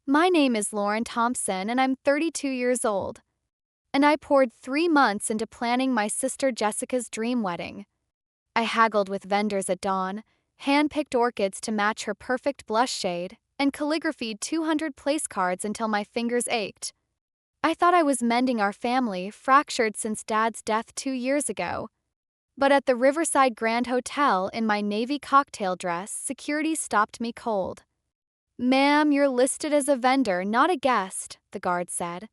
My name is Lauren Thompson and I'm 32 years old. And I poured 3 months into planning my sister Jessica's dream wedding. I haggled with vendors at dawn, hand-picked orchids to match her perfect blush shade, and calligraphied 200 place cards until my fingers ached. I thought I was mending our family, fractured since Dad's death 2 years ago. But at the Riverside Grand Hotel in my navy cocktail dress, security stopped me cold. "Ma'am, you're listed as a vendor, not a guest," the guard said.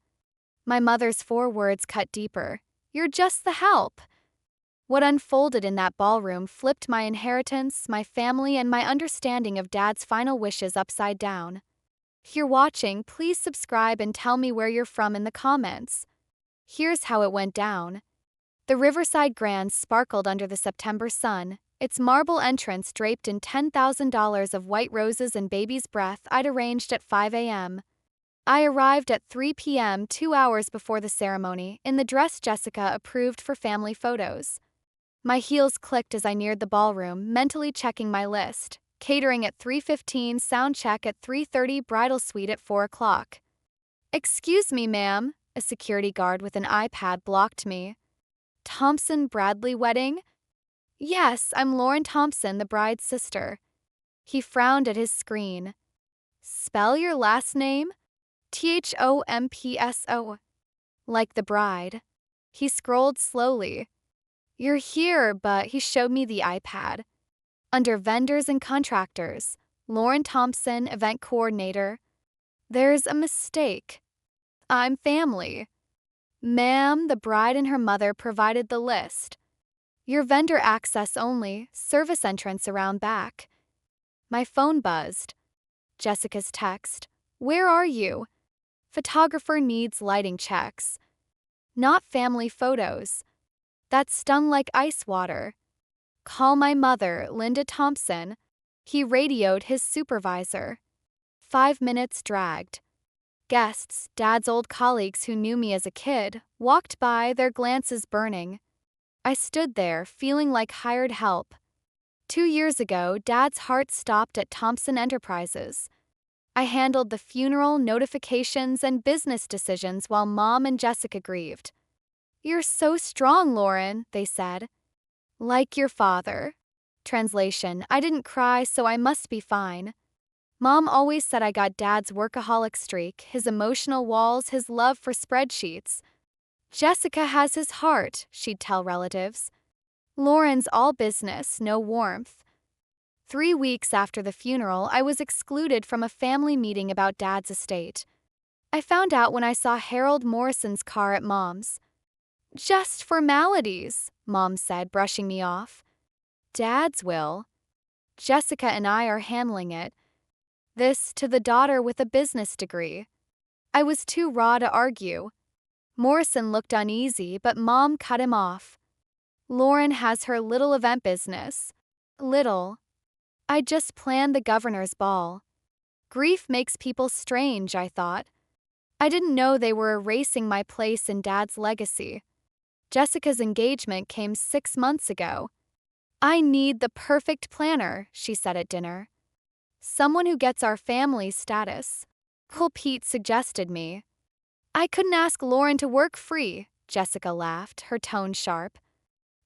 My mother's 4 words cut deeper. "You're just the help." What unfolded in that ballroom flipped my inheritance, my family, and my understanding of Dad's final wishes upside down. If you're watching, please subscribe and tell me where you're from in the comments. Here's how it went down. The Riverside Grand sparkled under the September sun, its marble entrance draped in $10,000 of white roses and baby's breath. I'd arranged at 5 a.m. I arrived at 3 p.m., 2 hours before the ceremony, in the dress Jessica approved for family photos. My heels clicked as I neared the ballroom, mentally checking my list. Catering at 3:15, sound check at 3:30, bridal suite at 4 o'clock. "Excuse me, ma'am," a security guard with an iPad blocked me. "Thompson Bradley wedding?" "Yes, I'm Lauren Thompson, the bride's sister." He frowned at his screen. "Spell your last name?" "Thompso. Like the bride." He scrolled slowly. "You're here," but he showed me the iPad. Under vendors and contractors, Lauren Thompson, event coordinator. "There's a mistake. I'm family." "Ma'am," the bride and her mother provided the list. "Your vendor access only, service entrance around back." My phone buzzed. Jessica's text. "Where are you?" "Photographer needs lighting checks." "Not family photos." That stung like ice water. "Call my mother, Linda Thompson." He radioed his supervisor. 5 minutes dragged. Guests, Dad's old colleagues who knew me as a kid, walked by, their glances burning. I stood there, feeling like hired help. 2 years ago, Dad's heart stopped at Thompson Enterprises. I handled the funeral, notifications, and business decisions while Mom and Jessica grieved. "You're so strong, Lauren," they said. "Like your father." Translation: I didn't cry, so I must be fine. Mom always said I got Dad's workaholic streak, his emotional walls, his love for spreadsheets. "Jessica has his heart," she'd tell relatives. "Lauren's all business, no warmth." 3 weeks after the funeral, I was excluded from a family meeting about Dad's estate. I found out when I saw Harold Morrison's car at Mom's. "Just formalities," Mom said, brushing me off. "Dad's will. Jessica and I are handling it." This to the daughter with a business degree. I was too raw to argue. Morrison looked uneasy, but Mom cut him off. "Lauren has her little event business." Little. I just planned the governor's ball. Grief makes people strange, I thought. I didn't know they were erasing my place in Dad's legacy. Jessica's engagement came 6 months ago. "I need the perfect planner," she said at dinner. "Someone who gets our family's status." Uncle Pete suggested me. "I couldn't ask Lauren to work free," Jessica laughed, her tone sharp.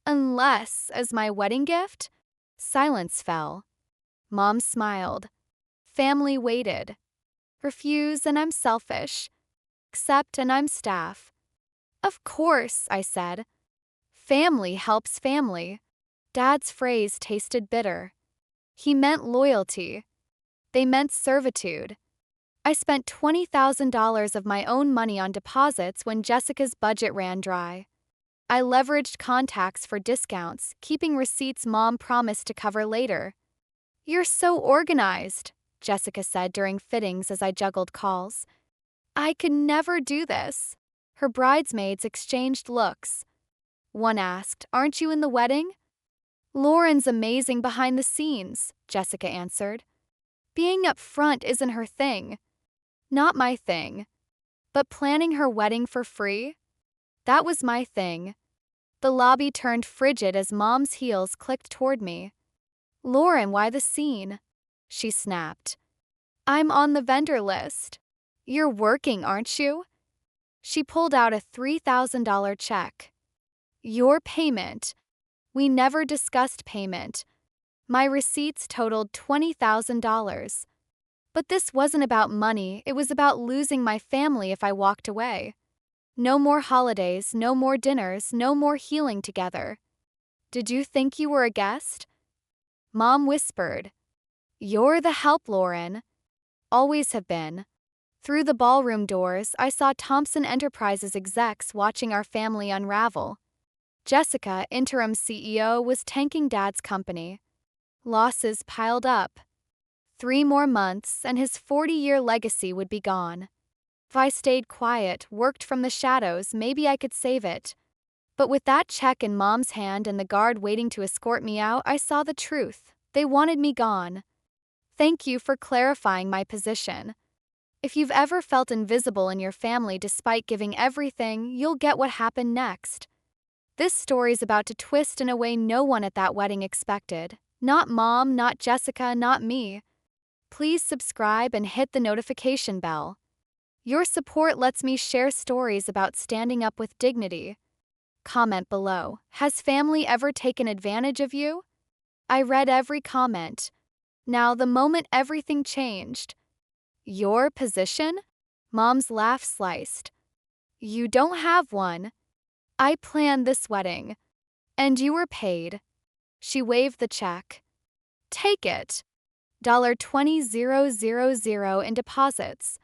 "Unless, as my wedding gift?" Silence fell. Mom smiled. Family waited. "Refuse and I'm selfish. Accept and I'm staff." "Of course," I said. "Family helps family." Dad's phrase tasted bitter. He meant loyalty. They meant servitude. I spent $20,000 of my own money on deposits when Jessica's budget ran dry. I leveraged contacts for discounts, keeping receipts Mom promised to cover later. "You're so organized," Jessica said during fittings as I juggled calls. "I could never do this." Her bridesmaids exchanged looks. One asked, "Aren't you in the wedding?" "Lauren's amazing behind the scenes," Jessica answered. "Being up front isn't her thing." "Not my thing." But planning her wedding for free? That was my thing. The lobby turned frigid as Mom's heels clicked toward me. "Lauren, why the scene?" She snapped. "I'm on the vendor list." You're working, aren't you? She pulled out a $3,000 check. Your payment. We never discussed payment. My receipts totaled $20,000. But this wasn't about money, it was about losing my family if I walked away. No more holidays, no more dinners, no more healing together. Did you think you were a guest? Mom whispered. You're the help, Lauren. Always have been. Through the ballroom doors, I saw Thompson Enterprises execs watching our family unravel. Jessica, interim CEO, was tanking Dad's company. Losses piled up. 3 more months, and his 40-year legacy would be gone. If I stayed quiet, worked from the shadows, maybe I could save it. But with that check in Mom's hand and the guard waiting to escort me out, I saw the truth. They wanted me gone. Thank you for clarifying my position. If you've ever felt invisible in your family despite giving everything, you'll get what happened next. This story's about to twist in a way no one at that wedding expected. Not Mom, not Jessica, not me. Please subscribe and hit the notification bell. Your support lets me share stories about standing up with dignity. Comment below. Has family ever taken advantage of you? I read every comment. Now, the moment everything changed. Your position? Mom's laugh sliced. You don't have one. I planned this wedding. And you were paid. She waved the check. Take it. $20,000 in deposits.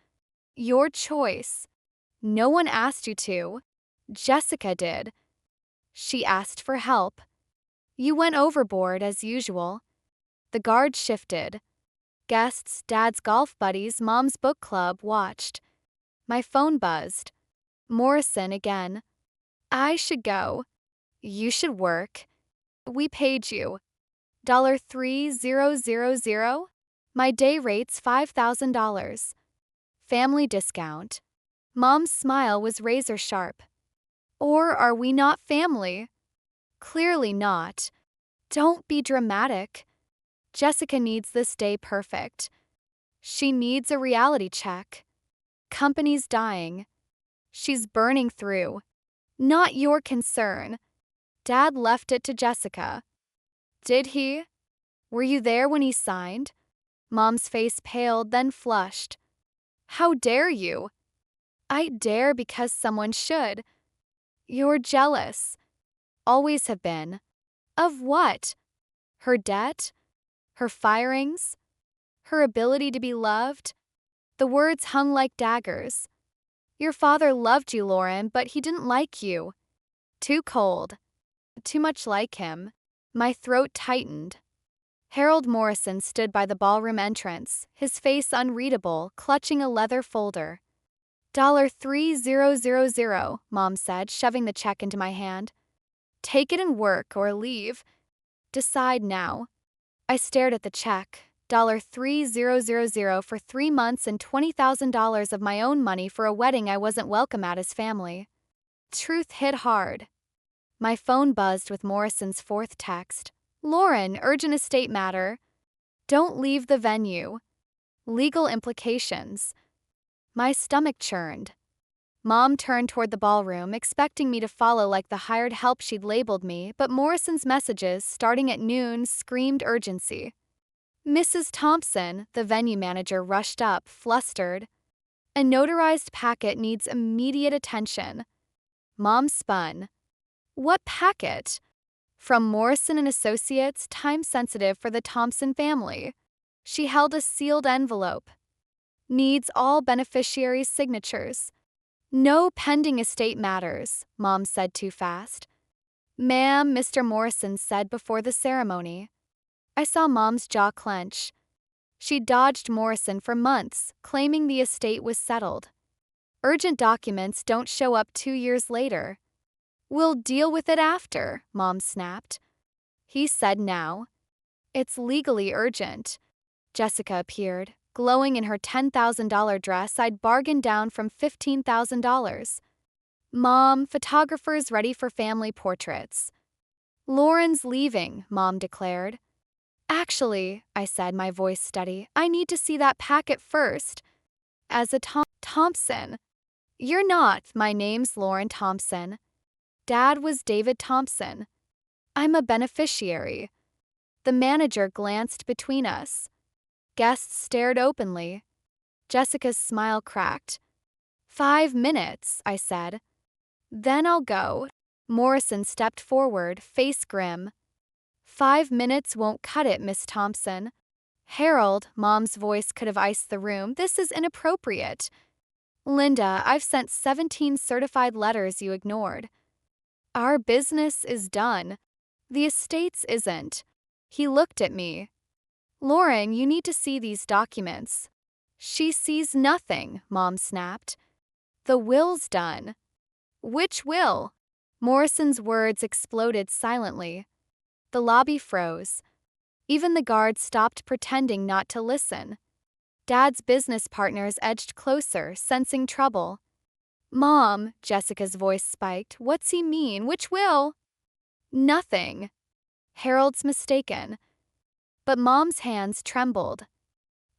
Your choice. No one asked you to. Jessica did. She asked for help. You went overboard as usual. The guard shifted. Guests, Dad's golf buddies, Mom's book club watched. My phone buzzed. Morrison again. I should go. You should work. We paid you. $3,000? My day rate's $5,000. Family discount. Mom's smile was razor sharp. Or are we not family? Clearly not. Don't be dramatic. Jessica needs this day perfect. She needs a reality check. Company's dying. She's burning through. Not your concern. Dad left it to Jessica. Did he? Were you there when he signed? Mom's face paled, then flushed. How dare you? I dare because someone should. You're jealous. Always have been. Of what? Her debt? Her firings? Her ability to be loved? The words hung like daggers. Your father loved you, Lauren, but he didn't like you. Too cold. Too much like him. My throat tightened. Harold Morrison stood by the ballroom entrance, his face unreadable, clutching a leather folder. $3,000, Mom said, shoving the check into my hand. Take it and work or leave. Decide now. I stared at the check. $3,000 for 3 months and $20,000 of my own money for a wedding I wasn't welcome at as family. Truth hit hard. My phone buzzed with Morrison's fourth text. Lauren, urgent estate matter. Don't leave the venue. Legal implications. My stomach churned. Mom turned toward the ballroom, expecting me to follow like the hired help she'd labeled me, but Morrison's messages, starting at noon, screamed urgency. Mrs. Thompson, the venue manager, rushed up, flustered. A notarized packet needs immediate attention. Mom spun. What packet? From Morrison and Associates, time-sensitive for the Thompson family. She held a sealed envelope. Needs all beneficiaries' signatures. No pending estate matters, Mom said too fast. Ma'am, Mr. Morrison said before the ceremony. I saw Mom's jaw clench. She dodged Morrison for months, claiming the estate was settled. Urgent documents don't show up 2 years later. We'll deal with it after, Mom snapped. He said now. It's legally urgent. Jessica appeared, glowing in her $10,000 dress I'd bargained down from $15,000. Mom, photographers ready for family portraits. Lauren's leaving, Mom declared. Actually, I said, my voice steady, I need to see that packet first. as a Thompson. You're not. My name's Lauren Thompson. Dad was David Thompson. I'm a beneficiary. The manager glanced between us. Guests stared openly. Jessica's smile cracked. 5 minutes, I said. Then I'll go. Morrison stepped forward, face grim. 5 minutes won't cut it, Miss Thompson. Harold, Mom's voice could have iced the room. This is inappropriate. Linda, I've sent 17 certified letters you ignored. Our business is done. The estate's isn't. He looked at me. Lauren, you need to see these documents. She sees nothing, Mom snapped. The will's done. Which will? Morrison's words exploded silently. The lobby froze. Even the guards stopped pretending not to listen. Dad's business partners edged closer, sensing trouble. Mom, Jessica's voice spiked. What's he mean? Which will? Nothing. Harold's mistaken. But Mom's hands trembled.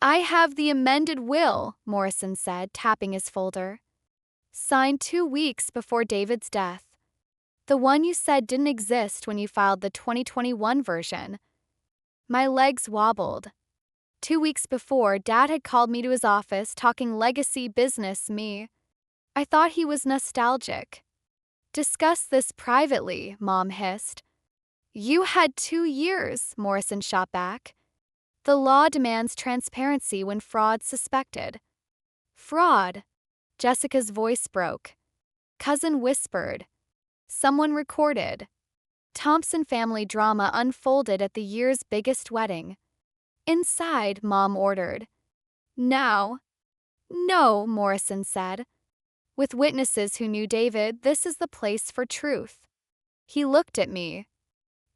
I have the amended will, Morrison said, tapping his folder. Signed 2 weeks before David's death. The one you said didn't exist when you filed the 2021 version. My legs wobbled. 2 weeks before, Dad had called me to his office talking legacy business me. I thought he was nostalgic. Discuss this privately, Mom hissed. You had 2 years, Morrison shot back. The law demands transparency when fraud's suspected. Fraud. Jessica's voice broke. Cousin whispered. Someone recorded. Thompson family drama unfolded at the year's biggest wedding. Inside, Mom ordered. Now. No, Morrison said. With witnesses who knew David, this is the place for truth. He looked at me.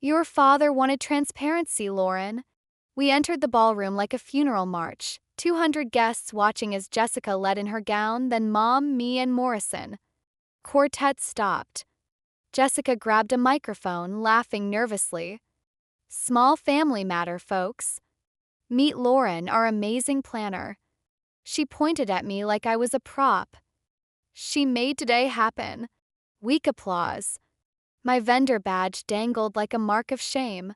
Your father wanted transparency, Lauren. We entered the ballroom like a funeral march, 200 guests watching as Jessica led in her gown, then Mom, me, and Morrison. Quartet stopped. Jessica grabbed a microphone, laughing nervously. Small family matter, folks. Meet Lauren, our amazing planner. She pointed at me like I was a prop. She made today happen. Weak applause. My vendor badge dangled like a mark of shame.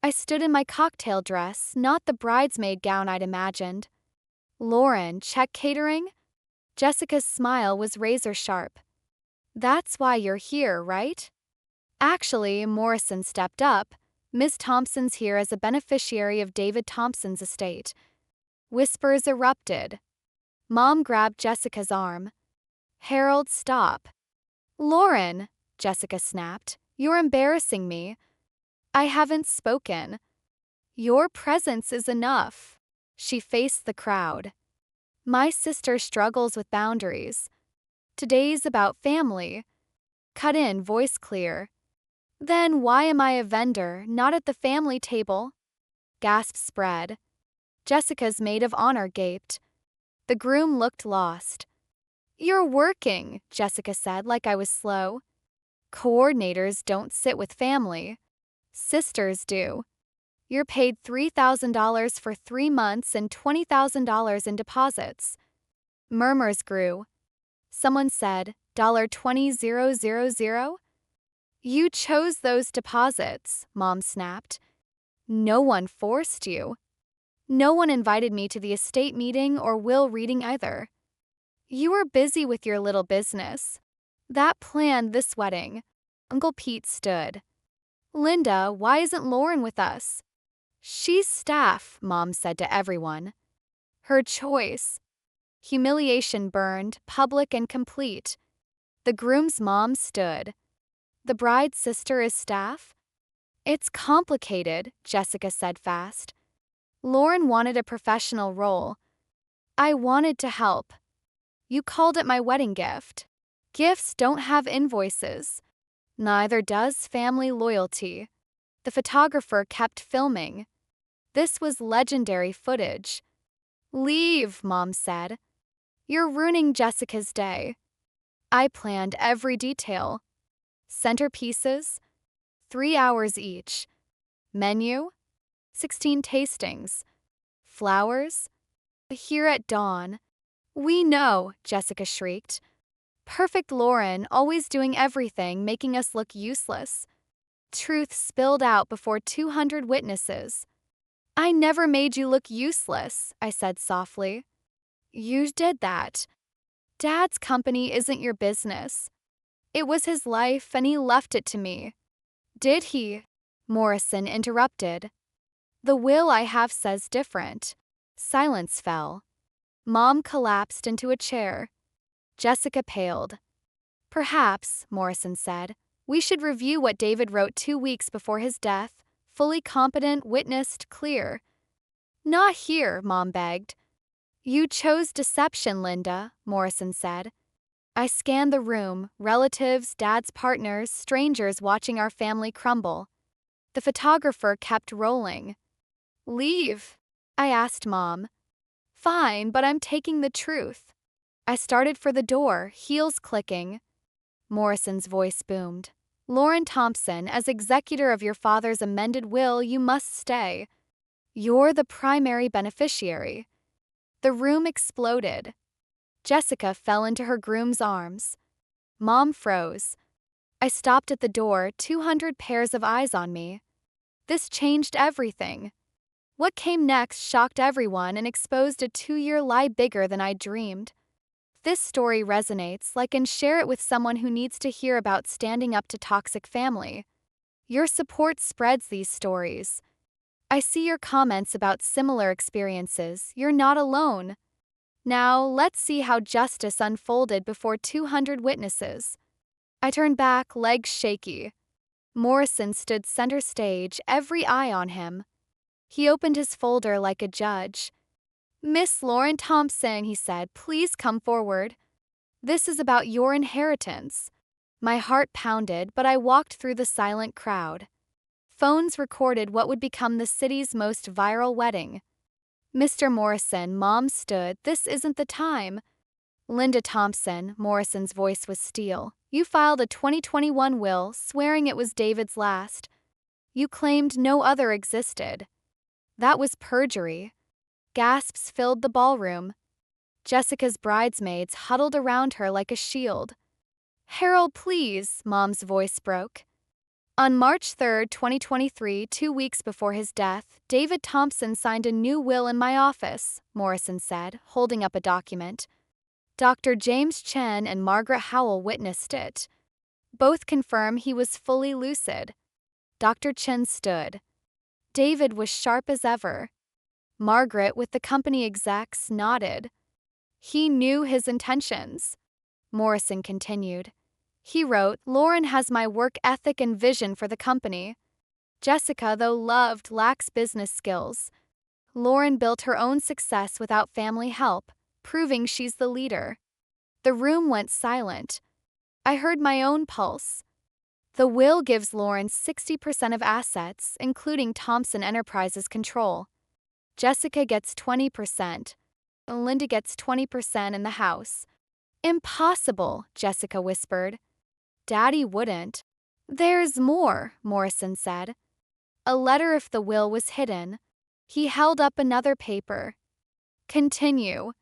I stood in my cocktail dress, not the bridesmaid gown I'd imagined. Lauren, check catering? Jessica's smile was razor sharp. That's why you're here, right? Actually, Morrison stepped up. Ms. Thompson's here as a beneficiary of David Thompson's estate. Whispers erupted. Mom grabbed Jessica's arm. Harold, stop. Lauren, Jessica snapped. You're embarrassing me. I haven't spoken. Your presence is enough. She faced the crowd. My sister struggles with boundaries. Today's about family. Cut in, voice clear. Then why am I a vendor, not at the family table? Gasps spread. Jessica's maid of honor gaped. The groom looked lost. You're working, Jessica said like I was slow. Coordinators don't sit with family. Sisters do. You're paid $3,000 for 3 months and $20,000 in deposits. Murmurs grew. Someone said, $20,000? You chose those deposits, Mom snapped. No one forced you. No one invited me to the estate meeting or will reading either. You were busy with your little business. That planned this wedding. Uncle Pete stood. Linda, why isn't Lauren with us? She's staff, Mom said to everyone. Her choice. Humiliation burned, public and complete. The groom's mom stood. The bride's sister is staff? It's complicated, Jessica said fast. Lauren wanted a professional role. I wanted to help. You called it my wedding gift. Gifts don't have invoices. Neither does family loyalty. The photographer kept filming. This was legendary footage. Leave, Mom said. You're ruining Jessica's day. I planned every detail. Centerpieces, 3 hours each. Menu, 16 tastings. Flowers, here at dawn. We know, Jessica shrieked. Perfect Lauren, always doing everything, making us look useless. Truth spilled out before 200 witnesses. I never made you look useless, I said softly. You did that. Dad's company isn't your business. It was his life and he left it to me. Did he? Morrison interrupted. The will I have says different. Silence fell. Mom collapsed into a chair. Jessica paled. Perhaps, Morrison said, we should review what David wrote 2 weeks before his death. Fully competent, witnessed, clear. Not here, Mom begged. You chose deception, Linda, Morrison said. I scanned the room, relatives, Dad's partners, strangers watching our family crumble. The photographer kept rolling. Leave, I asked Mom. Fine, but I'm taking the truth. I started for the door, heels clicking. Morrison's voice boomed. Lauren Thompson, as executor of your father's amended will, you must stay. You're the primary beneficiary. The room exploded. Jessica fell into her groom's arms. Mom froze. I stopped at the door, 200 pairs of eyes on me. This changed everything. What came next shocked everyone and exposed a 2-year lie bigger than I'd dreamed. This story resonates, like, and share it with someone who needs to hear about standing up to toxic family. Your support spreads these stories. I see your comments about similar experiences. You're not alone. Now, let's see how justice unfolded before 200 witnesses. I turned back, legs shaky. Morrison stood center stage, every eye on him. He opened his folder like a judge. Miss Lauren Thompson, he said, please come forward. This is about your inheritance. My heart pounded, but I walked through the silent crowd. Phones recorded what would become the city's most viral wedding. Mr. Morrison, Mom stood, this isn't the time. Linda Thompson, Morrison's voice was steel. You filed a 2021 will, swearing it was David's last. You claimed no other existed. That was perjury. Gasps filled the ballroom. Jessica's bridesmaids huddled around her like a shield. Harold, please, Mom's voice broke. On March 3, 2023, 2 weeks before his death, David Thompson signed a new will in my office, Morrison said, holding up a document. Dr. James Chen and Margaret Howell witnessed it. Both confirm he was fully lucid. Dr. Chen stood. David was sharp as ever. Margaret, with the company execs, nodded. He knew his intentions. Morrison continued. He wrote, Lauren has my work ethic and vision for the company. Jessica, though loved, lacks business skills. Lauren built her own success without family help, proving she's the leader. The room went silent. I heard my own pulse. The will gives Lauren 60% of assets, including Thompson Enterprises control. Jessica gets 20%. Linda gets 20% in the house. Impossible, Jessica whispered. Daddy wouldn't. There's more, Morrison said. A letter if the will was hidden. He held up another paper. Continue.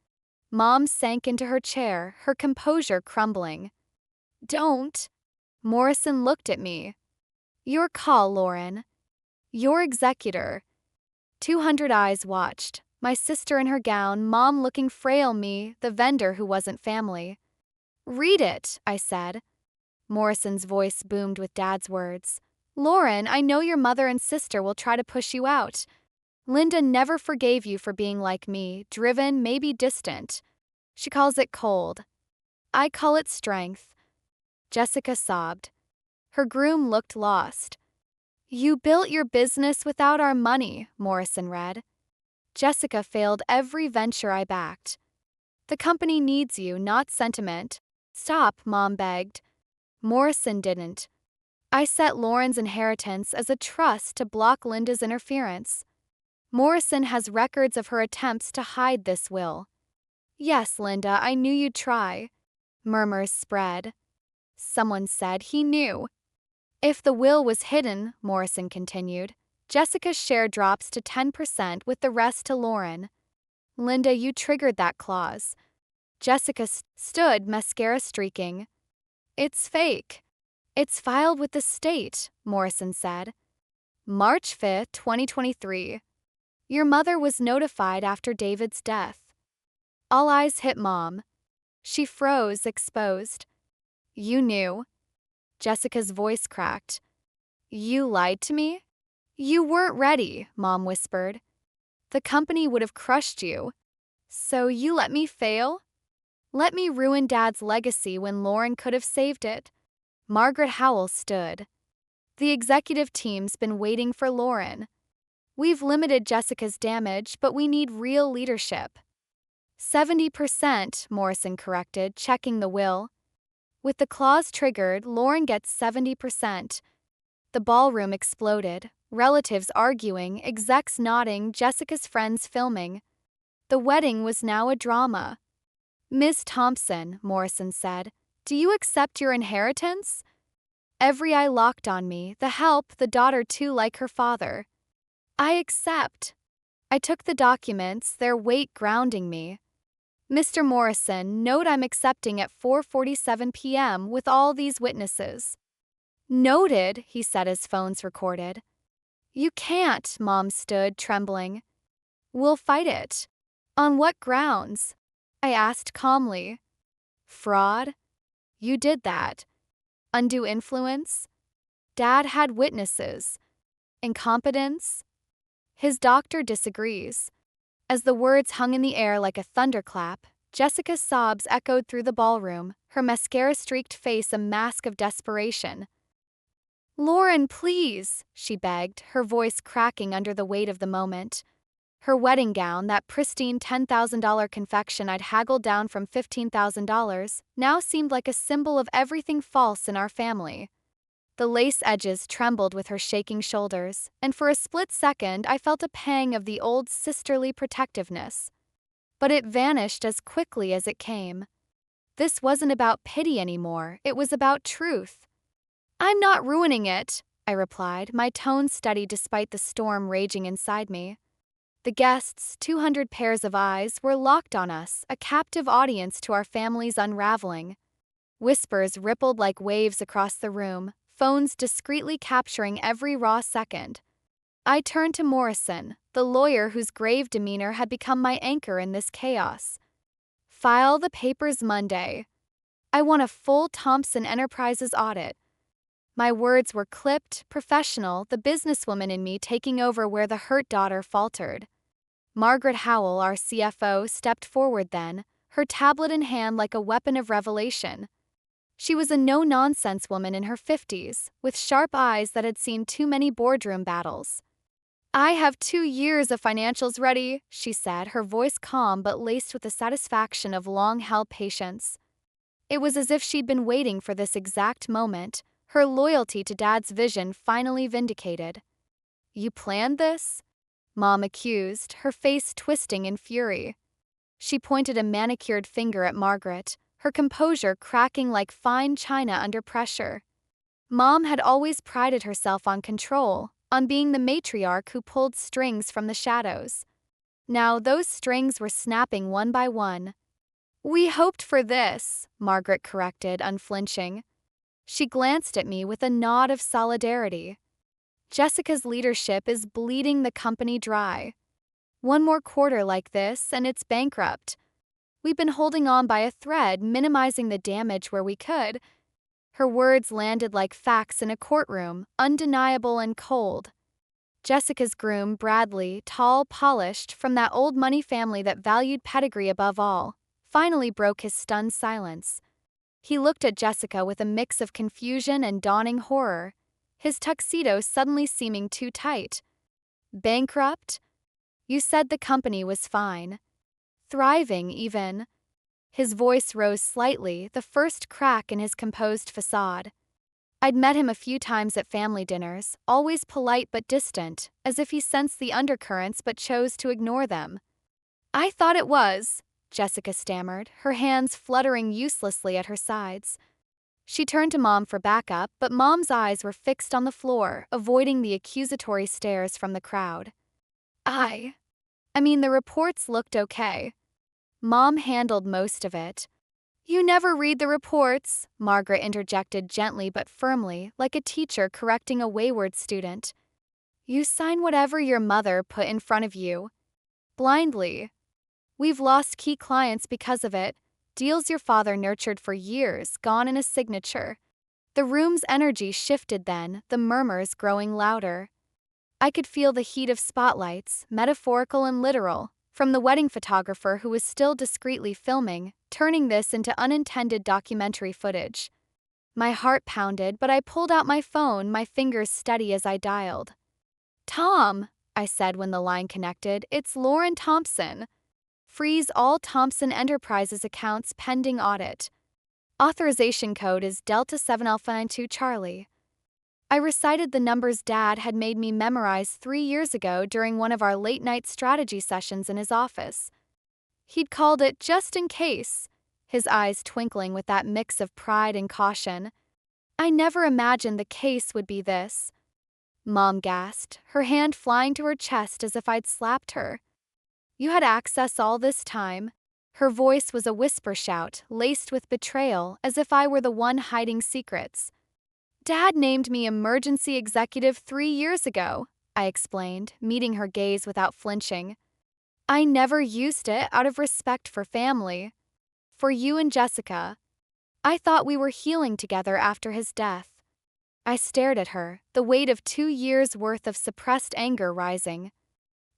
Mom sank into her chair, her composure crumbling. Don't. Morrison looked at me. Your call, Lauren. Your executor. 200 eyes watched. My sister in her gown, Mom looking frail, me, the vendor who wasn't family. Read it, I said. Morrison's voice boomed with Dad's words. Lauren, I know your mother and sister will try to push you out. Linda never forgave you for being like me, driven, maybe distant. She calls it cold. I call it strength. Jessica sobbed. Her groom looked lost. You built your business without our money, Morrison read. Jessica failed every venture I backed. The company needs you, not sentiment. Stop, Mom begged. Morrison didn't. I set Lauren's inheritance as a trust to block Linda's interference. Morrison has records of her attempts to hide this will. Yes, Linda, I knew you'd try. Murmurs spread. Someone said he knew. If the will was hidden, Morrison continued, Jessica's share drops to 10% with the rest to Lauren. Linda, you triggered that clause. Jessica stood, mascara streaking. It's fake. It's filed with the state, Morrison said. March 5, 2023. Your mother was notified after David's death. All eyes hit Mom. She froze, exposed. You knew. Jessica's voice cracked. You lied to me? You weren't ready, Mom whispered. The company would have crushed you. So you let me fail? Let me ruin Dad's legacy when Lauren could have saved it. Margaret Howell stood. The executive team's been waiting for Lauren. We've limited Jessica's damage, but we need real leadership. 70%, Morrison corrected, checking the will. With the clause triggered, Lauren gets 70%. The ballroom exploded, relatives arguing, execs nodding, Jessica's friends filming. The wedding was now a drama. Ms. Thompson, Morrison said, do you accept your inheritance? Every eye locked on me, the help, the daughter too like her father. I accept. I took the documents, their weight grounding me. Mr. Morrison, note I'm accepting at 4:47 p.m. with all these witnesses. Noted, he said as phones recorded. You can't, Mom stood, trembling. We'll fight it. On what grounds? I asked calmly. Fraud? You did that. Undue influence? Dad had witnesses. Incompetence? His doctor disagrees. As the words hung in the air like a thunderclap, Jessica's sobs echoed through the ballroom, her mascara-streaked face a mask of desperation. Lauren, please, she begged, her voice cracking under the weight of the moment. Her wedding gown, that pristine $10,000 confection I'd haggled down from $15,000, now seemed like a symbol of everything false in our family. The lace edges trembled with her shaking shoulders, and for a split second I felt a pang of the old sisterly protectiveness. But it vanished as quickly as it came. This wasn't about pity anymore, it was about truth. I'm not ruining it, I replied, my tone steady despite the storm raging inside me. The guests, 200 pairs of eyes, were locked on us, a captive audience to our family's unraveling. Whispers rippled like waves across the room, phones discreetly capturing every raw second. I turned to Morrison, the lawyer whose grave demeanor had become my anchor in this chaos. File the papers Monday. I want a full Thompson Enterprises audit. My words were clipped, professional, the businesswoman in me taking over where the hurt daughter faltered. Margaret Howell, our CFO, stepped forward then, her tablet in hand like a weapon of revelation. She was a no-nonsense woman in her 50s, with sharp eyes that had seen too many boardroom battles. I have 2 years of financials ready, she said, her voice calm but laced with the satisfaction of long-held patience. It was as if she'd been waiting for this exact moment, her loyalty to Dad's vision finally vindicated. You planned this? Mom accused, her face twisting in fury. She pointed a manicured finger at Margaret, her composure cracking like fine china under pressure. Mom had always prided herself on control, on being the matriarch who pulled strings from the shadows. Now those strings were snapping one by one. We hoped for this, Margaret corrected, unflinching. She glanced at me with a nod of solidarity. Jessica's leadership is bleeding the company dry. One more quarter like this, and it's bankrupt. We've been holding on by a thread, minimizing the damage where we could. Her words landed like facts in a courtroom, undeniable and cold. Jessica's groom, Bradley, tall, polished, from that old money family that valued pedigree above all, finally broke his stunned silence. He looked at Jessica with a mix of confusion and dawning horror, his tuxedo suddenly seeming too tight. Bankrupt? You said the company was fine. Thriving, even. His voice rose slightly, the first crack in his composed facade. I'd met him a few times at family dinners, always polite but distant, as if he sensed the undercurrents but chose to ignore them. I thought it was, Jessica stammered, her hands fluttering uselessly at her sides. She turned to Mom for backup, but Mom's eyes were fixed on the floor, avoiding the accusatory stares from the crowd. I mean, the reports looked okay. Mom handled most of it. You never read the reports, Margaret interjected gently but firmly, like a teacher correcting a wayward student. You sign whatever your mother put in front of you. Blindly. We've lost key clients because of it. Deals your father nurtured for years, gone in a signature. The room's energy shifted then, the murmurs growing louder. I could feel the heat of spotlights, metaphorical and literal, from the wedding photographer who was still discreetly filming, turning this into unintended documentary footage. My heart pounded, but I pulled out my phone, my fingers steady as I dialed. Tom, I said when the line connected, it's Lauren Thompson. Freeze all Thompson Enterprises accounts pending audit. Authorization code is Delta 7 Alpha 92 Charlie. I recited the numbers Dad had made me memorize 3 years ago during one of our late-night strategy sessions in his office. He'd called it just in case, his eyes twinkling with that mix of pride and caution. I never imagined the case would be this. Mom gasped, her hand flying to her chest as if I'd slapped her. You had access all this time. Her voice was a whisper shout, laced with betrayal, as if I were the one hiding secrets. Dad named me emergency executive 3 years ago, I explained, meeting her gaze without flinching. I never used it out of respect for family. For you and Jessica. I thought we were healing together after his death. I stared at her, the weight of 2 years' worth of suppressed anger rising.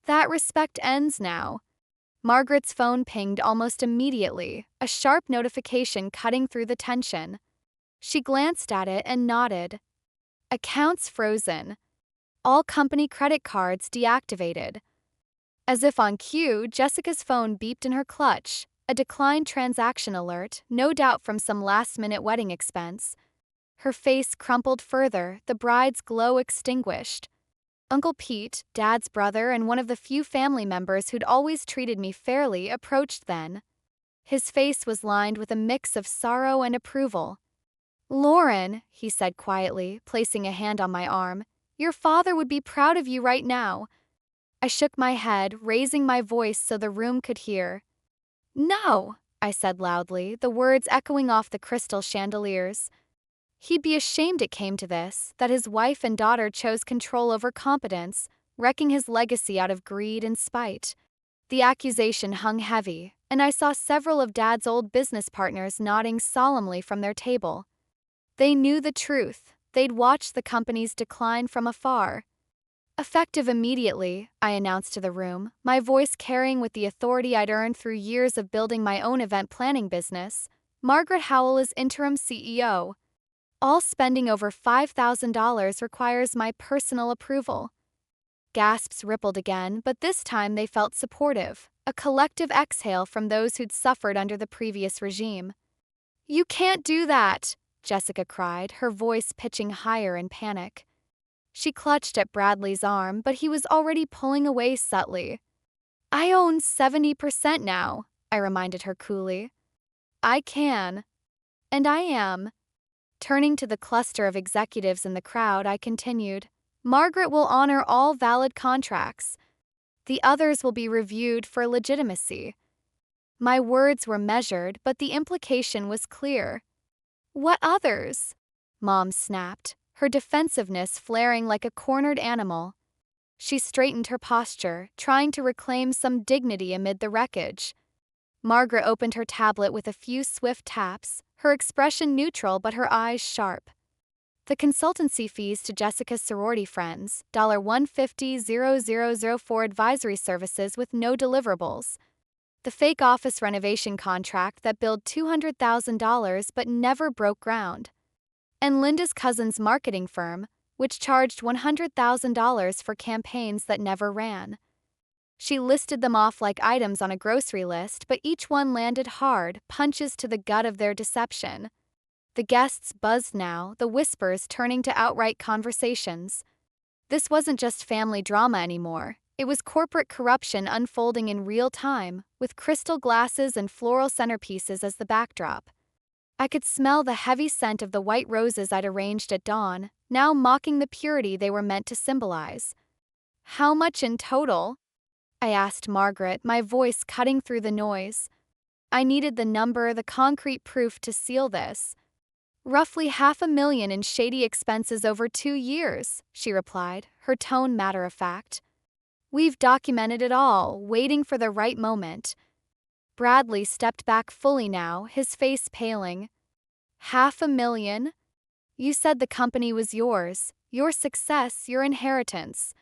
That respect ends now. Margaret's phone pinged almost immediately, a sharp notification cutting through the tension. She glanced at it and nodded. Accounts frozen. All company credit cards deactivated. As if on cue, Jessica's phone beeped in her clutch, a declined transaction alert, no doubt from some last-minute wedding expense. Her face crumpled further, the bride's glow extinguished. Uncle Pete, Dad's brother and one of the few family members who'd always treated me fairly, approached then. His face was lined with a mix of sorrow and approval. Lauren, he said quietly, placing a hand on my arm, your father would be proud of you right now. I shook my head, raising my voice so the room could hear. No, I said loudly, the words echoing off the crystal chandeliers. He'd be ashamed it came to this, that his wife and daughter chose control over competence, wrecking his legacy out of greed and spite. The accusation hung heavy, and I saw several of Dad's old business partners nodding solemnly from their table. They knew the truth. They'd watched the company's decline from afar. Effective immediately, I announced to the room, my voice carrying with the authority I'd earned through years of building my own event planning business, Margaret Howell is interim CEO. All spending over $5,000 requires my personal approval. Gasps rippled again, but this time they felt supportive, a collective exhale from those who'd suffered under the previous regime. You can't do that, Jessica cried, her voice pitching higher in panic. She clutched at Bradley's arm, but he was already pulling away subtly. I own 70% now, I reminded her coolly. I can. And I am. Turning to the cluster of executives in the crowd, I continued, Margaret will honor all valid contracts. The others will be reviewed for legitimacy. My words were measured, but the implication was clear. What others? Mom snapped, her defensiveness flaring like a cornered animal. She straightened her posture, trying to reclaim some dignity amid the wreckage. Margaret opened her tablet with a few swift taps, her expression neutral but her eyes sharp. The consultancy fees to Jessica's sorority friends, $150,000 for advisory services with no deliverables. The fake office renovation contract that billed $200,000 but never broke ground. And Linda's cousin's marketing firm, which charged $100,000 for campaigns that never ran. She listed them off like items on a grocery list, but each one landed hard, punches to the gut of their deception. The guests buzzed now, the whispers turning to outright conversations. This wasn't just family drama anymore. It was corporate corruption unfolding in real time, with crystal glasses and floral centerpieces as the backdrop. I could smell the heavy scent of the white roses I'd arranged at dawn, now mocking the purity they were meant to symbolize. How much in total? I asked Margaret, my voice cutting through the noise. I needed the number, the concrete proof to seal this. Roughly $500,000 in shady expenses over 2 years, she replied, her tone matter-of-fact. We've documented it all, waiting for the right moment. Bradley stepped back fully now, his face paling. $500,000? You said the company was yours, your success, your inheritance.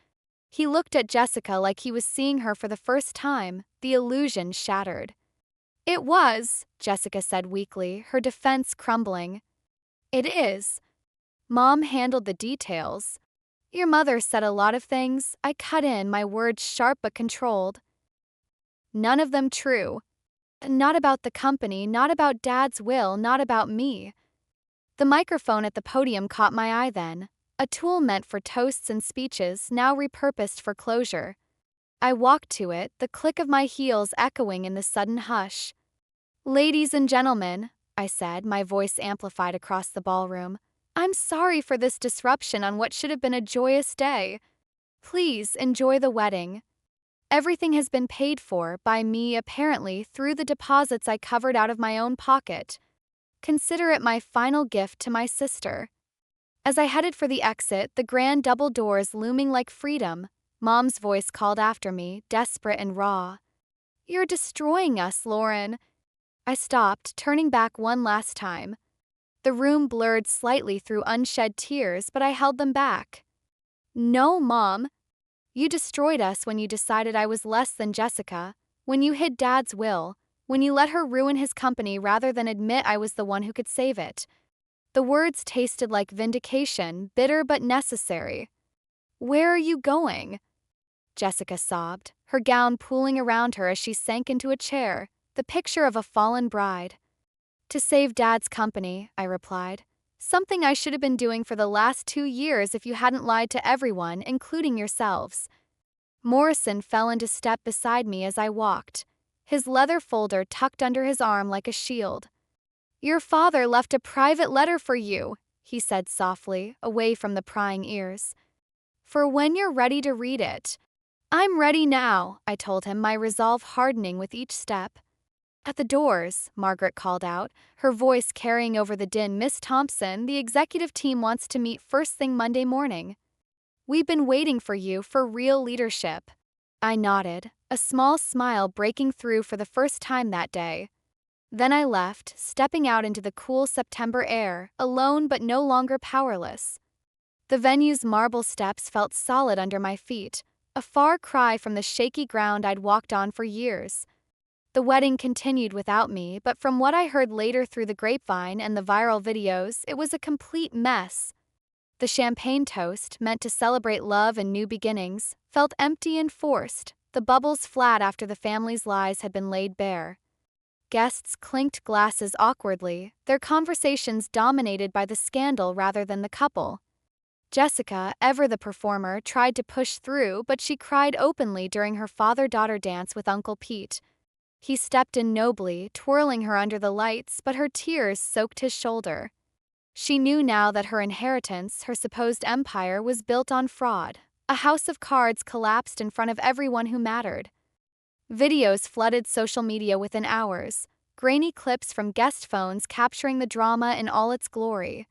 He looked at Jessica like he was seeing her for the first time, the illusion shattered. It was, Jessica said weakly, her defense crumbling. It is. Mom handled the details. Your mother said a lot of things. I cut in, my words sharp but controlled. None of them true. Not about the company, not about Dad's will, not about me. The microphone at the podium caught my eye then, a tool meant for toasts and speeches, now repurposed for closure. I walked to it, the click of my heels echoing in the sudden hush. Ladies and gentlemen, I said, my voice amplified across the ballroom, I'm sorry for this disruption on what should have been a joyous day. Please enjoy the wedding. Everything has been paid for, by me apparently, through the deposits I covered out of my own pocket. Consider it my final gift to my sister. As I headed for the exit, the grand double doors looming like freedom, Mom's voice called after me, desperate and raw. You're destroying us, Lauren. I stopped, turning back one last time. The room blurred slightly through unshed tears, but I held them back. No, Mom. You destroyed us when you decided I was less than Jessica, when you hid Dad's will, when you let her ruin his company rather than admit I was the one who could save it. The words tasted like vindication, bitter but necessary. Where are you going? Jessica sobbed, her gown pooling around her as she sank into a chair, the picture of a fallen bride. To save Dad's company, I replied. Something I should have been doing for the last 2 years if you hadn't lied to everyone, including yourselves. Morrison fell into step beside me as I walked, his leather folder tucked under his arm like a shield. Your father left a private letter for you, he said softly, away from the prying ears. For when you're ready to read it. I'm ready now, I told him, my resolve hardening with each step. At the doors, Margaret called out, her voice carrying over the din. Miss Thompson, the executive team wants to meet first thing Monday morning. We've been waiting for you for real leadership. I nodded, a small smile breaking through for the first time that day. Then I left, stepping out into the cool September air, alone but no longer powerless. The venue's marble steps felt solid under my feet, a far cry from the shaky ground I'd walked on for years. The wedding continued without me, but from what I heard later through the grapevine and the viral videos, it was a complete mess. The champagne toast, meant to celebrate love and new beginnings, felt empty and forced, the bubbles flat after the family's lies had been laid bare. Guests clinked glasses awkwardly, their conversations dominated by the scandal rather than the couple. Jessica, ever the performer, tried to push through, but she cried openly during her father-daughter dance with Uncle Pete. He stepped in nobly, twirling her under the lights, but her tears soaked his shoulder. She knew now that her inheritance, her supposed empire, was built on fraud. A house of cards collapsed in front of everyone who mattered. Videos flooded social media within hours, grainy clips from guest phones capturing the drama in all its glory.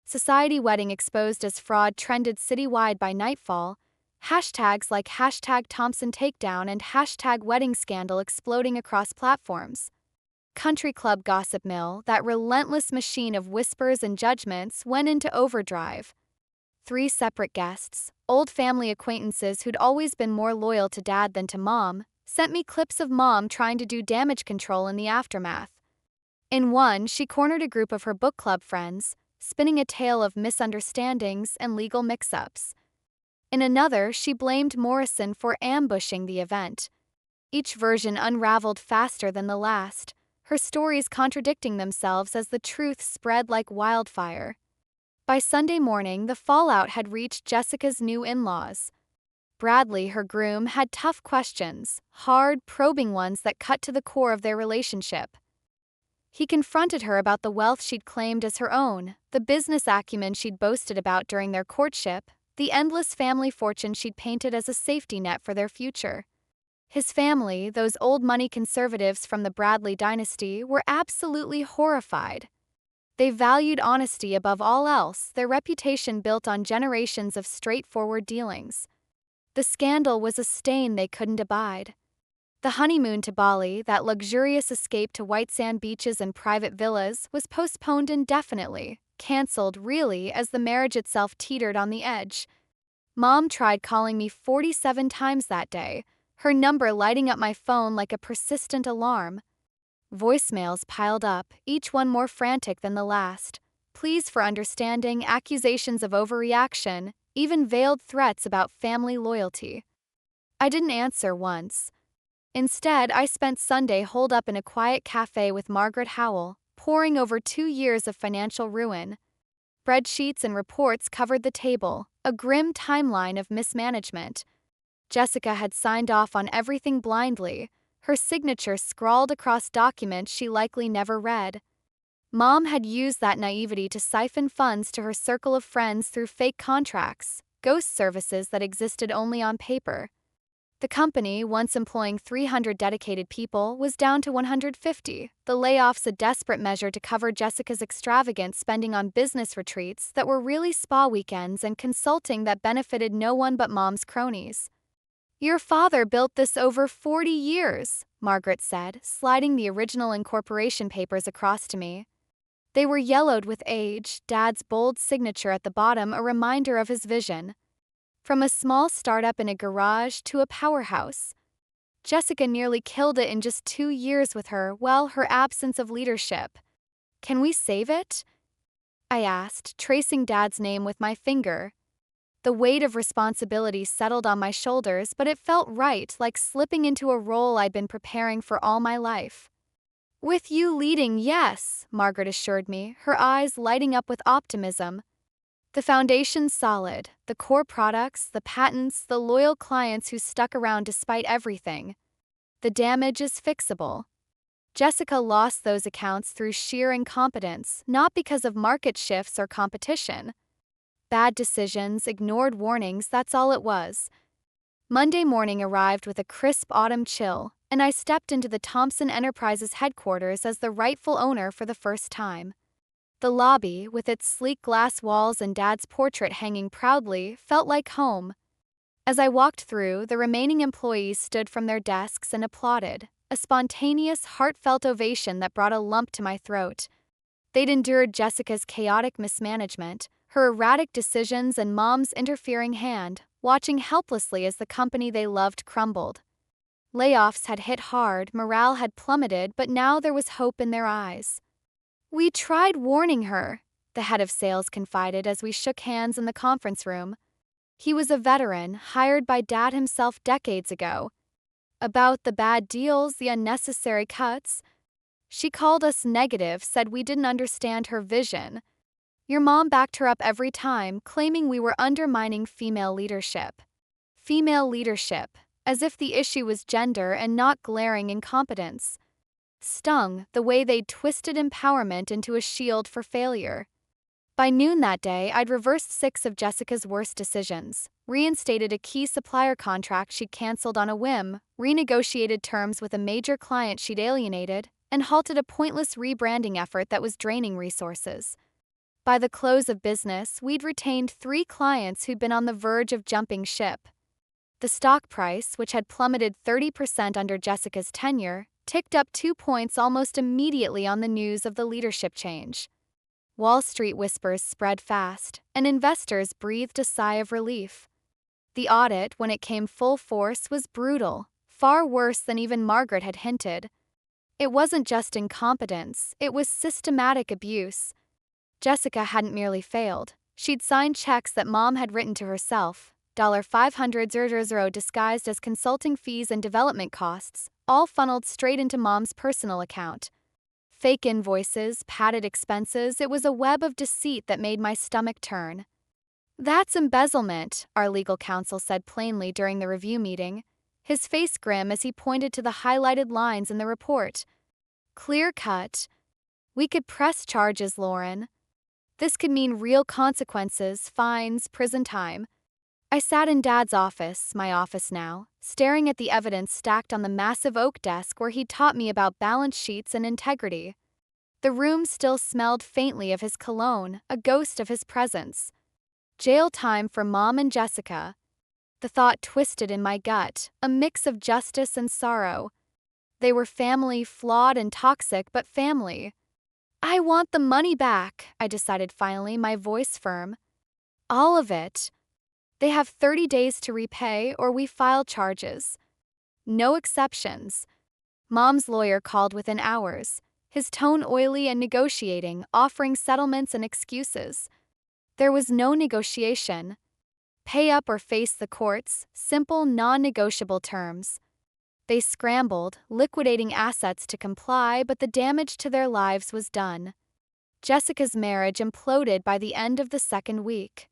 Society wedding exposed as fraud trended citywide by nightfall, hashtags like #ThompsonTakedown and #wedding-scandal exploding across platforms. Country club gossip mill, that relentless machine of whispers and judgments, went into overdrive. 3 separate guests, old family acquaintances who'd always been more loyal to Dad than to Mom, sent me clips of Mom trying to do damage control in the aftermath. In one, she cornered a group of her book club friends, spinning a tale of misunderstandings and legal mix-ups. In another, she blamed Morrison for ambushing the event. Each version unraveled faster than the last, her stories contradicting themselves as the truth spread like wildfire. By Sunday morning, the fallout had reached Jessica's new in-laws. Bradley, her groom, had tough questions, hard, probing ones that cut to the core of their relationship. He confronted her about the wealth she'd claimed as her own, the business acumen she'd boasted about during their courtship, the endless family fortune she'd painted as a safety net for their future. His family, those old money conservatives from the Bradley dynasty, were absolutely horrified. They valued honesty above all else, their reputation built on generations of straightforward dealings. The scandal was a stain they couldn't abide. The honeymoon to Bali, that luxurious escape to white sand beaches and private villas, was postponed indefinitely, cancelled really, as the marriage itself teetered on the edge. Mom tried calling me 47 times that day, her number lighting up my phone like a persistent alarm. Voicemails piled up, each one more frantic than the last. Pleas for understanding, accusations of overreaction, even veiled threats about family loyalty. I didn't answer once. Instead, I spent Sunday holed up in a quiet cafe with Margaret Howell, poring over 2 years of financial ruin. Spreadsheets and reports covered the table, a grim timeline of mismanagement. Jessica had signed off on everything blindly, her signature scrawled across documents she likely never read. Mom had used that naivety to siphon funds to her circle of friends through fake contracts, ghost services that existed only on paper. The company, once employing 300 dedicated people, was down to 150, the layoffs a desperate measure to cover Jessica's extravagant spending on business retreats that were really spa weekends and consulting that benefited no one but Mom's cronies. "Your father built this over 40 years, Margaret said, sliding the original incorporation papers across to me. They were yellowed with age, Dad's bold signature at the bottom a reminder of his vision. From a small startup in a garage to a powerhouse. Jessica nearly killed it in just 2 years with her absence of leadership. Can we save it?" I asked, tracing Dad's name with my finger. The weight of responsibility settled on my shoulders, but it felt right, like slipping into a role I'd been preparing for all my life. "With you leading, yes," Margaret assured me, her eyes lighting up with optimism. "The foundation's solid, the core products, the patents, the loyal clients who stuck around despite everything. The damage is fixable." Jessica lost those accounts through sheer incompetence, not because of market shifts or competition. Bad decisions, ignored warnings, that's all it was. Monday morning arrived with a crisp autumn chill, and I stepped into the Thompson Enterprises headquarters as the rightful owner for the first time. The lobby, with its sleek glass walls and Dad's portrait hanging proudly, felt like home. As I walked through, the remaining employees stood from their desks and applauded, a spontaneous, heartfelt ovation that brought a lump to my throat. They'd endured Jessica's chaotic mismanagement, her erratic decisions, and Mom's interfering hand, watching helplessly as the company they loved crumbled. Layoffs had hit hard, morale had plummeted, but now there was hope in their eyes. "We tried warning her," the head of sales confided as we shook hands in the conference room. He was a veteran, hired by Dad himself decades ago. "About the bad deals, the unnecessary cuts. She called us negative, said we didn't understand her vision. Your mom backed her up every time, claiming we were undermining female leadership. Female leadership, as if the issue was gender and not glaring incompetence. Stung, the way they'd twisted empowerment into a shield for failure. By noon that day, I'd reversed 6 of Jessica's worst decisions, reinstated a key supplier contract she'd canceled on a whim, renegotiated terms with a major client she'd alienated, and halted a pointless rebranding effort that was draining resources. By the close of business, we'd retained 3 clients who'd been on the verge of jumping ship. The stock price, which had plummeted 30% under Jessica's tenure, ticked up 2 points almost immediately on the news of the leadership change. Wall Street whispers spread fast, and investors breathed a sigh of relief. The audit, when it came full force, was brutal, far worse than even Margaret had hinted. It wasn't just incompetence, it was systematic abuse. Jessica hadn't merely failed. She'd signed checks that Mom had written to herself, $500,000 disguised as consulting fees and development costs, all funneled straight into Mom's personal account. Fake invoices, padded expenses, it was a web of deceit that made my stomach turn. "That's embezzlement," our legal counsel said plainly during the review meeting, his face grim as he pointed to the highlighted lines in the report. "Clear cut. We could press charges, Lauren. This could mean real consequences, fines, prison time." I sat in Dad's office, my office now, staring at the evidence stacked on the massive oak desk where he'd taught me about balance sheets and integrity. The room still smelled faintly of his cologne, a ghost of his presence. Jail time for Mom and Jessica. The thought twisted in my gut, a mix of justice and sorrow. They were family, flawed and toxic, but family. I want the money back, I decided finally, my voice firm. All of it. They have 30 days to repay or we file charges. No exceptions. Mom's lawyer called within hours, his tone oily and negotiating, offering settlements and excuses. There was no negotiation. Pay up or face the courts, simple, non-negotiable terms. They scrambled, liquidating assets to comply, but the damage to their lives was done. Jessica's marriage imploded by the end of the second week.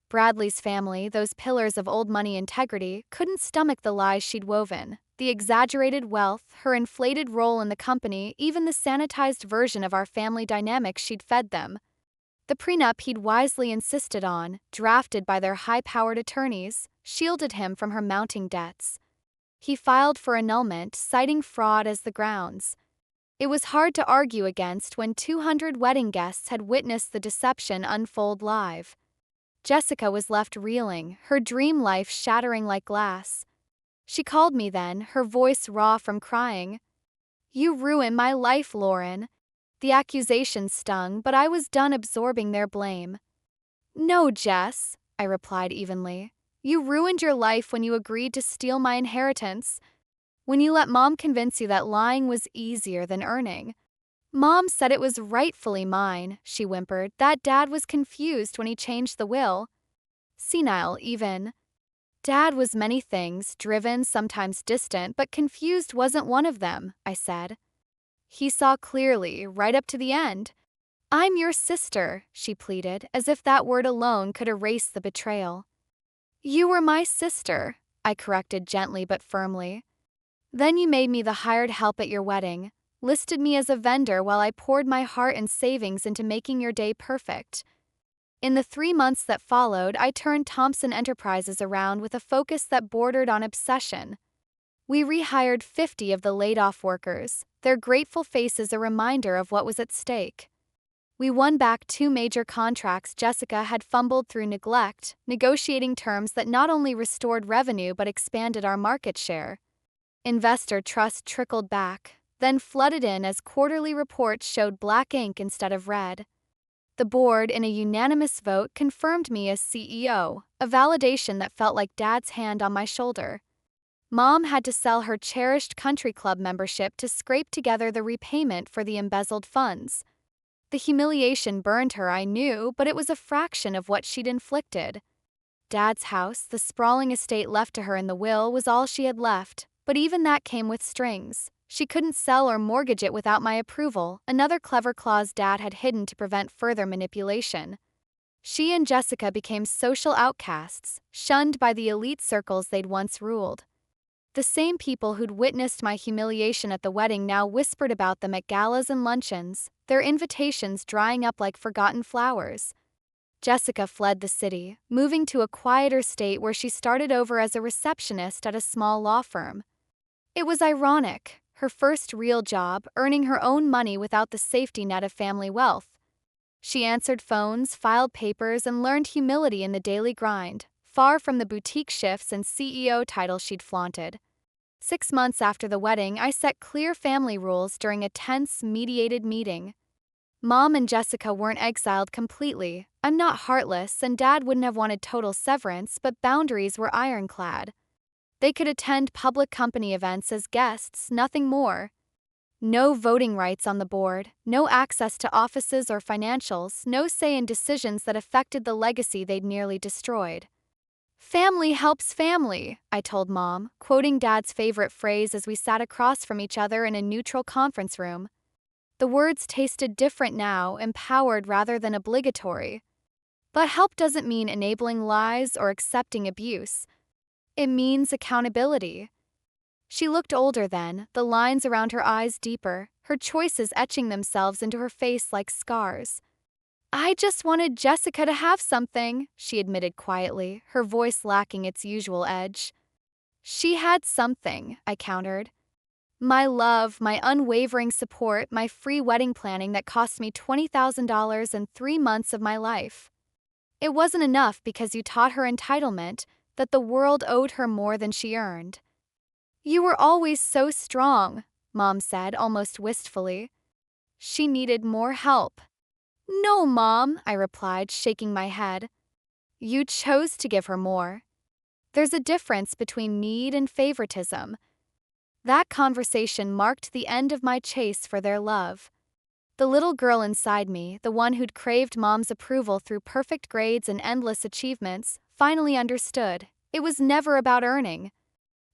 Bradley's family, those pillars of old money integrity, couldn't stomach the lies she'd woven. The exaggerated wealth, her inflated role in the company, even the sanitized version of our family dynamic she'd fed them. The prenup he'd wisely insisted on, drafted by their high-powered attorneys, shielded him from her mounting debts. He filed for annulment, citing fraud as the grounds. It was hard to argue against when 200 wedding guests had witnessed the deception unfold live. Jessica was left reeling, her dream life shattering like glass. She called me then, her voice raw from crying. "You ruined my life, Lauren." The accusation stung, but I was done absorbing their blame. "No, Jess," I replied evenly. "You ruined your life when you agreed to steal my inheritance. When you let Mom convince you that lying was easier than earning. Mom said it was rightfully mine," she whimpered, "that Dad was confused when he changed the will. Senile, even. Dad was many things, driven, sometimes distant, but confused wasn't one of them," I said. He saw clearly, right up to the end. "I'm your sister," she pleaded, as if that word alone could erase the betrayal. "You were my sister," I corrected gently but firmly. "Then you made me the hired help at your wedding, listed me as a vendor while I poured my heart and savings into making your day perfect." In the 3 months that followed, I turned Thompson Enterprises around with a focus that bordered on obsession. We rehired 50 of the laid-off workers, their grateful faces a reminder of what was at stake. We won back 2 major contracts Jessica had fumbled through neglect, negotiating terms that not only restored revenue but expanded our market share. Investor trust trickled back, then flooded in as quarterly reports showed black ink instead of red. The board, in a unanimous vote, confirmed me as CEO, a validation that felt like Dad's hand on my shoulder. Mom had to sell her cherished country club membership to scrape together the repayment for the embezzled funds. The humiliation burned her, I knew, but it was a fraction of what she'd inflicted. Dad's house, the sprawling estate left to her in the will, was all she had left, but even that came with strings. She couldn't sell or mortgage it without my approval, another clever clause Dad had hidden to prevent further manipulation. She and Jessica became social outcasts, shunned by the elite circles they'd once ruled. The same people who'd witnessed my humiliation at the wedding now whispered about them at galas and luncheons, their invitations drying up like forgotten flowers. Jessica fled the city, moving to a quieter state where she started over as a receptionist at a small law firm. It was ironic, her first real job, earning her own money without the safety net of family wealth. She answered phones, filed papers, and learned humility in the daily grind, far from the boutique shifts and CEO titles she'd flaunted. 6 months after the wedding, I set clear family rules during a tense, mediated meeting. Mom and Jessica weren't exiled completely. I'm not heartless, and Dad wouldn't have wanted total severance, but boundaries were ironclad. They could attend public company events as guests, nothing more. No voting rights on the board, no access to offices or financials, no say in decisions that affected the legacy they'd nearly destroyed. "Family helps family," I told Mom, quoting Dad's favorite phrase as we sat across from each other in a neutral conference room. The words tasted different now, empowered rather than obligatory. But help doesn't mean enabling lies or accepting abuse. It means accountability. She looked older then, the lines around her eyes deeper, her choices etching themselves into her face like scars. I just wanted Jessica to have something, she admitted quietly, her voice lacking its usual edge. She had something, I countered. My love, my unwavering support, my free wedding planning that cost me $20,000 and 3 months of my life. It wasn't enough because you taught her entitlement, that the world owed her more than she earned. You were always so strong, Mom said almost wistfully. She needed more help. No, Mom, I replied, shaking my head. You chose to give her more. There's a difference between need and favoritism. That conversation marked the end of my chase for their love. The little girl inside me, the one who'd craved Mom's approval through perfect grades and endless achievements, finally understood. It was never about earning.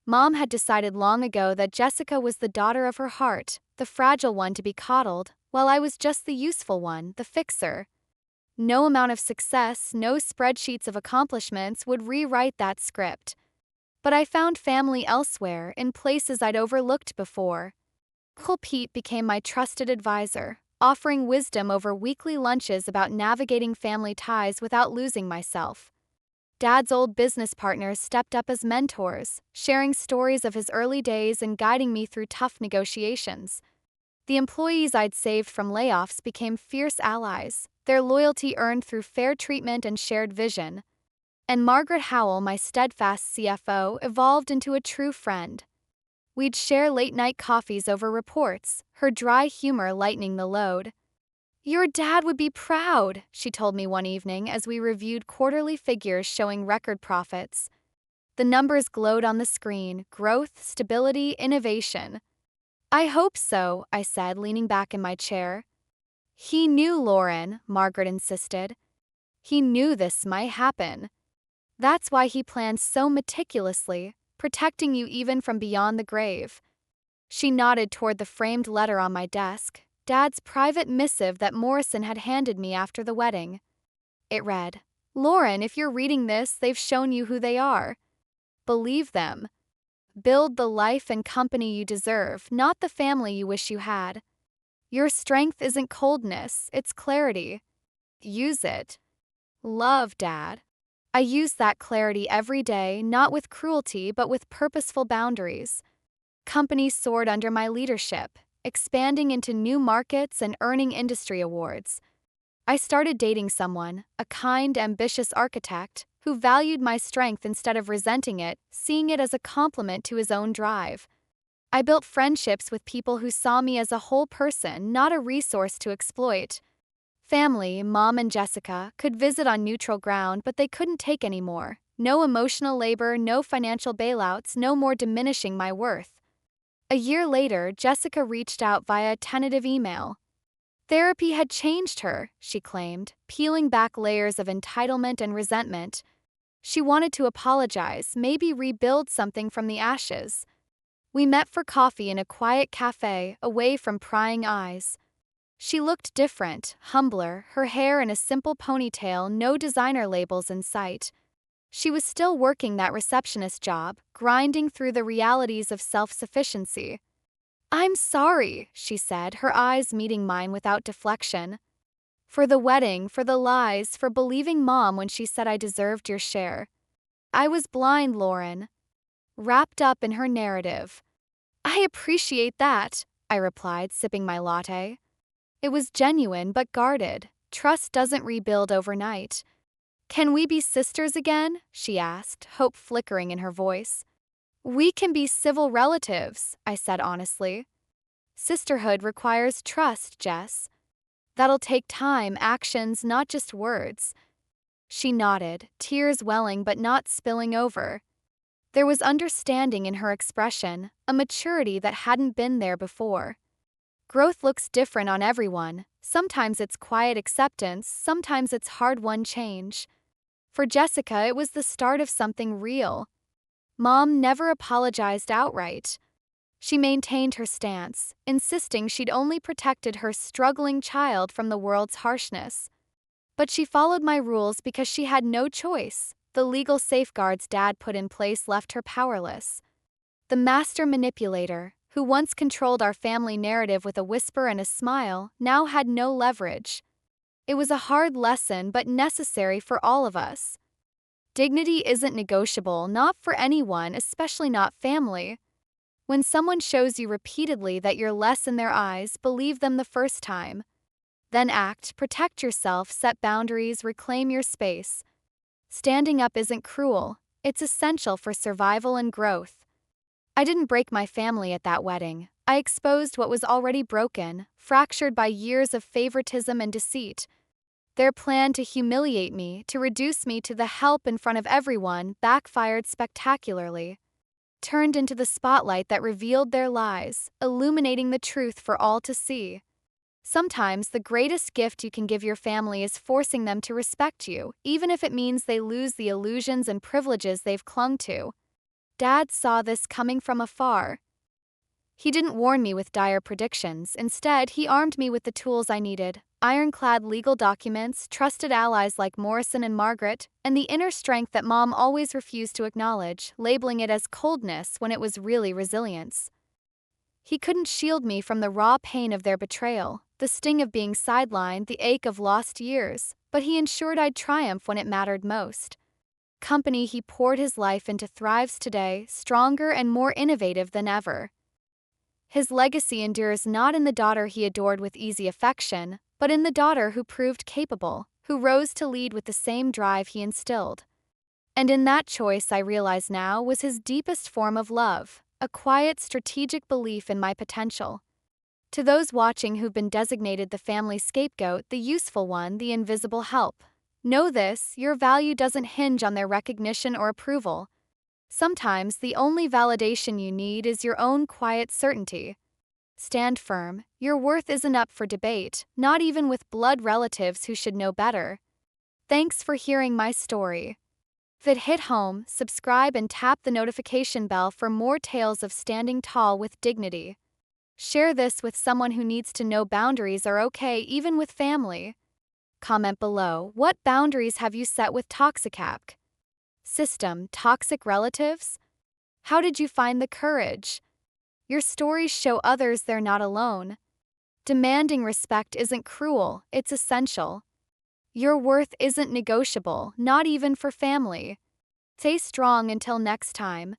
Mom had decided long ago that Jessica was the daughter of her heart, the fragile one to be coddled, while I was just the useful one, the fixer. No amount of success, no spreadsheets of accomplishments would rewrite that script. But I found family elsewhere, in places I'd overlooked before. Uncle Pete became my trusted advisor, offering wisdom over weekly lunches about navigating family ties without losing myself. Dad's old business partners stepped up as mentors, sharing stories of his early days and guiding me through tough negotiations. The employees I'd saved from layoffs became fierce allies, their loyalty earned through fair treatment and shared vision. And Margaret Howell, my steadfast CFO, evolved into a true friend. We'd share late-night coffees over reports, her dry humor lightening the load. Your dad would be proud, she told me one evening as we reviewed quarterly figures showing record profits. The numbers glowed on the screen: growth, stability, innovation. I hope so, I said, leaning back in my chair. He knew, Lauren, Margaret insisted. He knew this might happen. That's why he planned so meticulously, protecting you even from beyond the grave. She nodded toward the framed letter on my desk, Dad's private missive that Morrison had handed me after the wedding. It read, Lauren, if you're reading this, they've shown you who they are. Believe them. Build the life and company you deserve, not the family you wish you had. Your strength isn't coldness, it's clarity. Use it. Love, Dad. I use that clarity every day, not with cruelty, but with purposeful boundaries. Companies soared under my leadership, expanding into new markets and earning industry awards. I started dating someone, a kind, ambitious architect, who valued my strength instead of resenting it, seeing it as a compliment to his own drive. I built friendships with people who saw me as a whole person, not a resource to exploit. Family, Mom and Jessica, could visit on neutral ground, but they couldn't take any more. No emotional labor, no financial bailouts, no more diminishing my worth. A year later, Jessica reached out via a tentative email. Therapy had changed her, she claimed, peeling back layers of entitlement and resentment. She wanted to apologize, maybe rebuild something from the ashes. We met for coffee in a quiet cafe, away from prying eyes. She looked different, humbler, her hair in a simple ponytail, no designer labels in sight. She was still working that receptionist job, grinding through the realities of self-sufficiency. I'm sorry, she said, her eyes meeting mine without deflection. For the wedding, for the lies, for believing Mom when she said I deserved your share. I was blind, Lauren. Wrapped up in her narrative. I appreciate that, I replied, sipping my latte. It was genuine but guarded. Trust doesn't rebuild overnight. Can we be sisters again? She asked, hope flickering in her voice. We can be civil relatives, I said honestly. Sisterhood requires trust, Jess. That'll take time, actions, not just words. She nodded, tears welling but not spilling over. There was understanding in her expression, a maturity that hadn't been there before. Growth looks different on everyone. Sometimes it's quiet acceptance, sometimes it's hard-won change. For Jessica, it was the start of something real. Mom never apologized outright. She maintained her stance, insisting she'd only protected her struggling child from the world's harshness. But she followed my rules because she had no choice. The legal safeguards Dad put in place left her powerless. The master manipulator, who once controlled our family narrative with a whisper and a smile, now had no leverage. It was a hard lesson but necessary for all of us. Dignity isn't negotiable, not for anyone, especially not family. When someone shows you repeatedly that you're less in their eyes, believe them the first time. Then act, protect yourself, set boundaries, reclaim your space. Standing up isn't cruel, it's essential for survival and growth. I didn't break my family at that wedding. I exposed what was already broken, fractured by years of favoritism and deceit. Their plan to humiliate me, to reduce me to the help in front of everyone, backfired spectacularly. Turned into the spotlight that revealed their lies, illuminating the truth for all to see. Sometimes the greatest gift you can give your family is forcing them to respect you, even if it means they lose the illusions and privileges they've clung to. Dad saw this coming from afar. He didn't warn me with dire predictions. Instead, he armed me with the tools I needed: ironclad legal documents, trusted allies like Morrison and Margaret, and the inner strength that Mom always refused to acknowledge, labeling it as coldness when it was really resilience. He couldn't shield me from the raw pain of their betrayal, the sting of being sidelined, the ache of lost years, but he ensured I'd triumph when it mattered most. Company he poured his life into thrives today, stronger and more innovative than ever. His legacy endures not in the daughter he adored with easy affection, but in the daughter who proved capable, who rose to lead with the same drive he instilled. And in that choice, I realize now, was his deepest form of love, a quiet, strategic belief in my potential. To those watching who've been designated the family scapegoat, the useful one, the invisible help, know this: your value doesn't hinge on their recognition or approval. Sometimes the only validation you need is your own quiet certainty. Stand firm, your worth isn't up for debate, not even with blood relatives who should know better. Thanks for hearing my story. If it hit home, subscribe and tap the notification bell for more tales of standing tall with dignity. Share this with someone who needs to know boundaries are okay even with family. Comment below: what boundaries have you set with toxic system, toxic relatives? How did you find the courage? Your stories show others they're not alone. Demanding respect isn't cruel, it's essential. Your worth isn't negotiable, not even for family. Stay strong until next time.